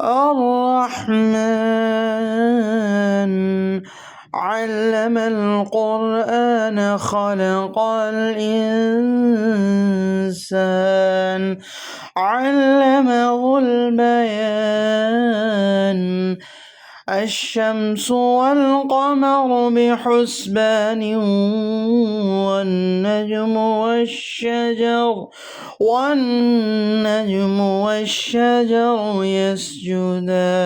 الرحمن علم القرآن خلق الإنسان علمه البيان الشمس والقمر بحسبان والنجم والشجر يسجدان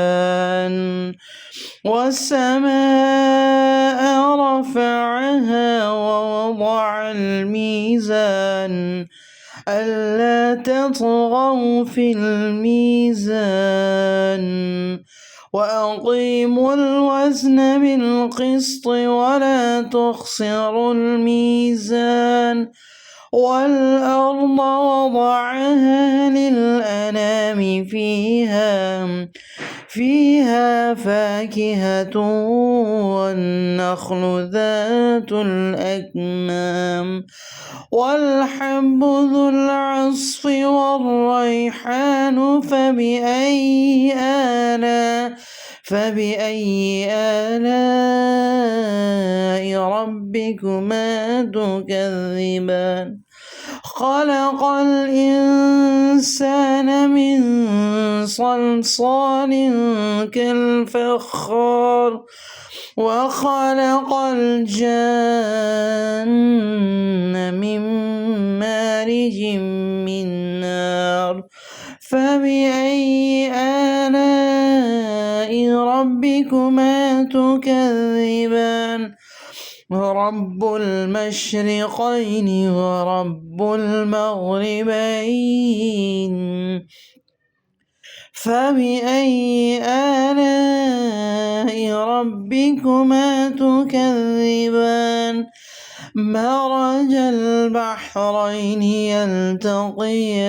والسماء رفعها ووضع الميزان ألا تطغوا في الميزان وأقيموا الوزن بالقسط ولا تخسروا الميزان والأرض وضعها للأنام فيها فاكهة والنخل ذات الأكمام والحب ذو العصف والريحان فبأي آلاء ربكما تكذبان خلق الإنسان من صلصال كالفخار وخلق الجن من مارج من نار فبأي آلاء ربكما تكذبان رب المشرقين ورب المغربين فبأي آلاء ربكما تكذبان مرج البحرين يلتقيان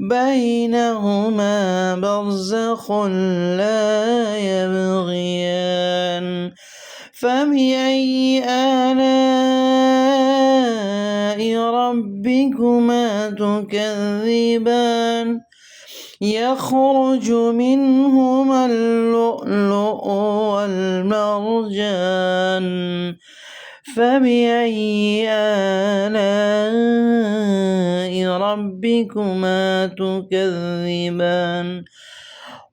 بينهما برزخ لا يبغيان فبأي آلاء ربكما تكذبان يخرج منهما اللؤلؤ والمرجان فبأي آلاء ربكما تكذبان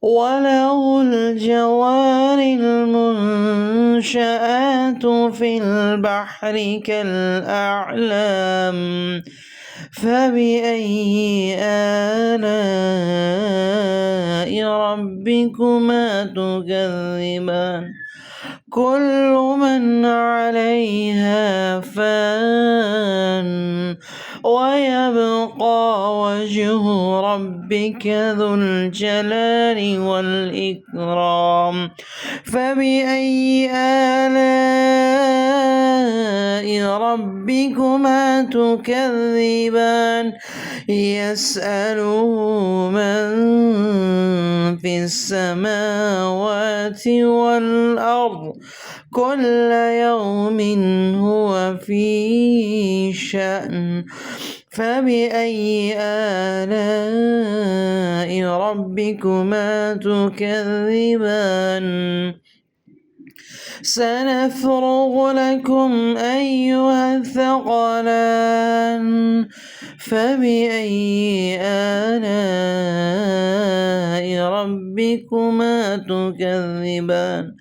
وله الجوار المنشآت في البحر كالأعلام فبأي آلاء ربكما تكذبان كل من عليها فان ويبقى وجه ربك ذو الجلال والإكرام فبأي آلاء ربكما تكذبان يسأله من في السماوات والأرض كل يوم هو في شأن فبأي آلاء ربكما تكذبان سنفرغ لكم أيها الثقلان فبأي آلاء ربكما تكذبان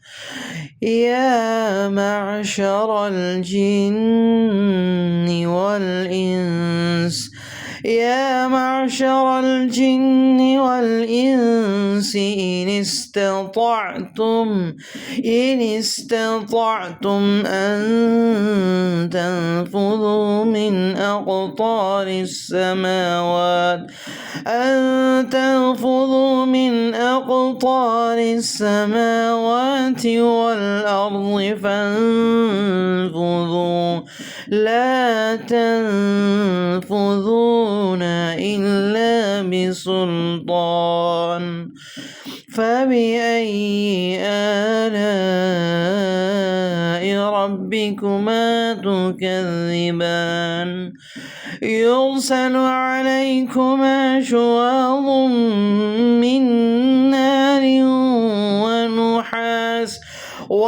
يا معشر الجن والإنس إن استطعتم أن تنفذوا من أقطار السماوات والأرض فانفذوا لا تنفذون إلا بسلطان فبأي آلاء ربكما تكذبان يرسل عليكما شواظ من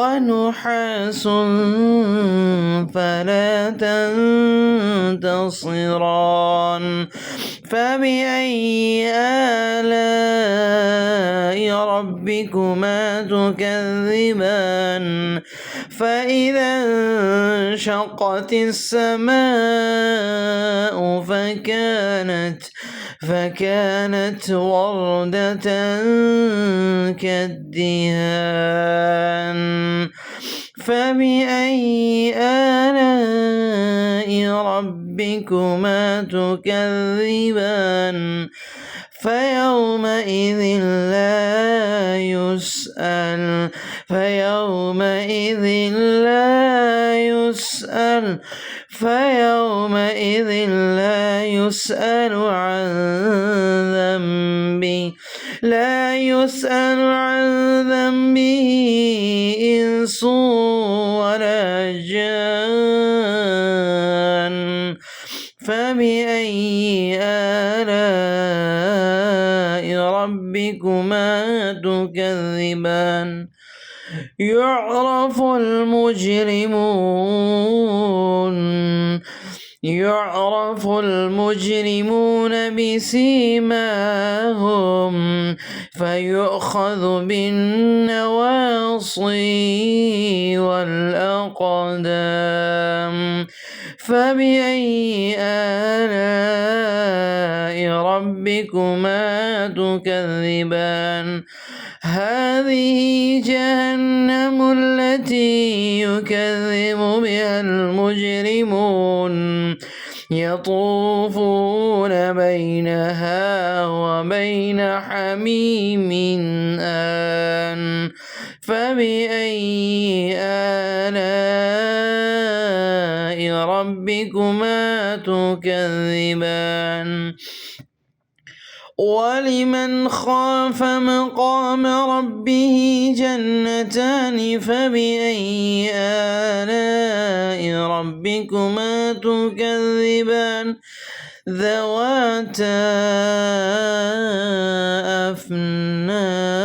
ونحاس فلا تنتصران فبأي آلاء ربكما تكذبان فإذا انشقت السماء فكانت وردة كالدهان فبأي آلاء ربكما تكذبان فيومئذ لا يسأل عن ذنبه إنس ولا جان فبأي آلاء ربكما تكذبان يعرف المجرمون بسيماهم فيؤخذ بالنواصي والأقدام فبأي آلاء ربكما تكذبان هذه جهنم التي يكذب بها المجرمون يطوفون بينها وبين حميم آن فبأي آلاء ربكما تكذبان ولمن خاف مقام ربه جنتان فبأي آلاء ربكما تكذبان ذواتا أفنان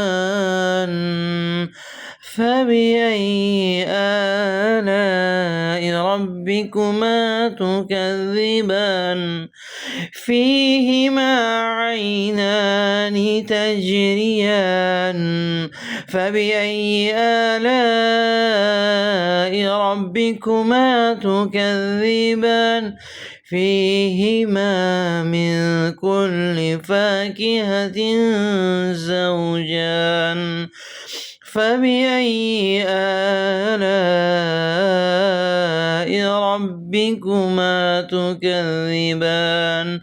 فبأي آلاء ربكما تكذبان فيهما عينان تجريان فبأي آلاء ربكما تكذبان فيهما من كل فاكهة زوجان فبأي آلاء ربكما تكذبان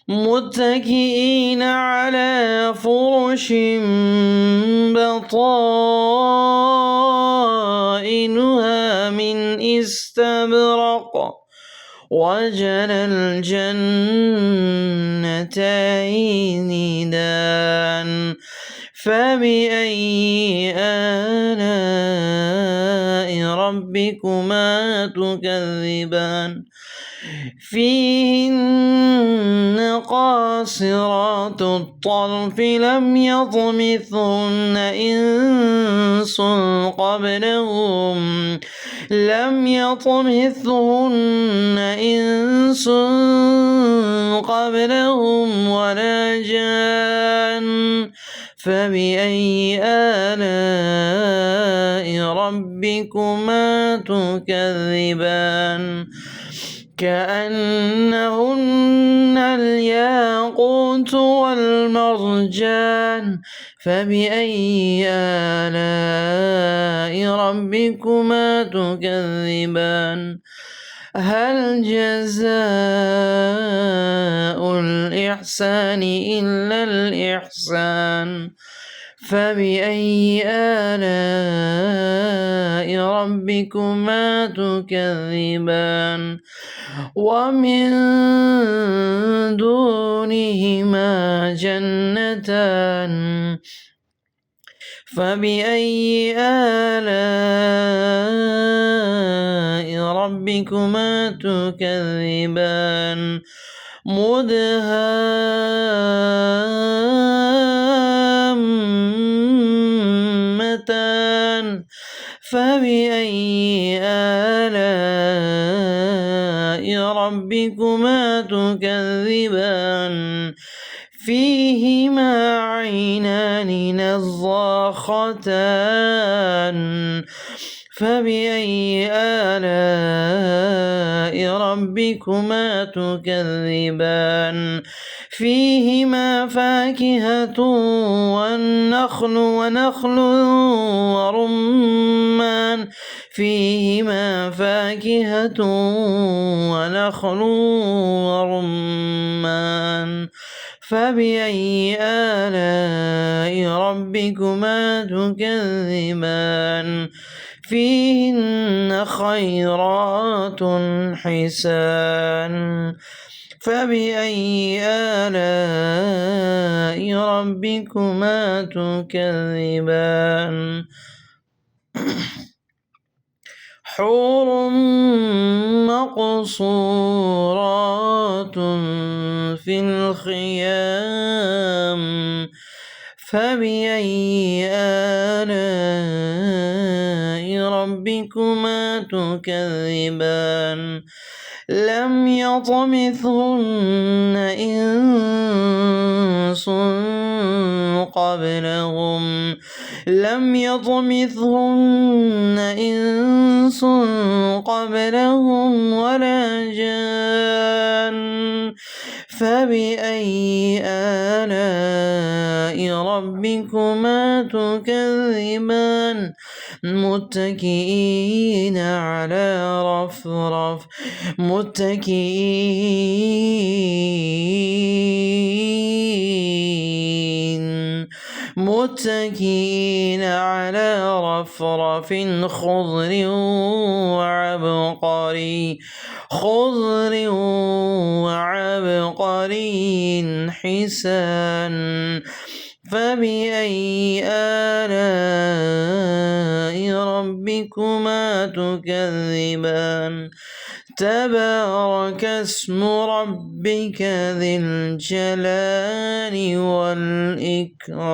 متكئين على فرش بطائنها من استبرق وجنى الجنتين دان فبأي آلاء ربكما تكذبان فيهن قاصرات الطرف لم يطمثهن إنس قبلهم ولا جان فبأي آلاء ربكما تكذبان كأنهن الياقوت والمرجان فبأي آلاء ربكما تكذبان هل جزاء الإحسان إلا الإحسان فبأي آلاء ربكما تكذبان ومن دونهما جنتان فبأي آلاء ربكما تكذبان مدهامتان فبأي آلاء ربكما تكذبان فيهما عينان نضاختان فبأي آلاء ربكما تكذبان فيهما فاكهة ونخل ورمان فيهما فاكهة ونخل ورمان فبأي آلاء ربكما تكذبان فيهن خيرات حسان فبأي آلاء ربكما تكذبان حور مقصورات في الخيام فبأي آلاء ربكما تكذبان لم يطمثهن إنس قبلهم ولا جان فبأي آلاء ربكما تكذبان متكئين على رفرف متكئين على رفرف خضر وعبقري حسان فبأي آلاء ربكما تكذبان تبارك اسم ربك ذي الجلال والإكرام.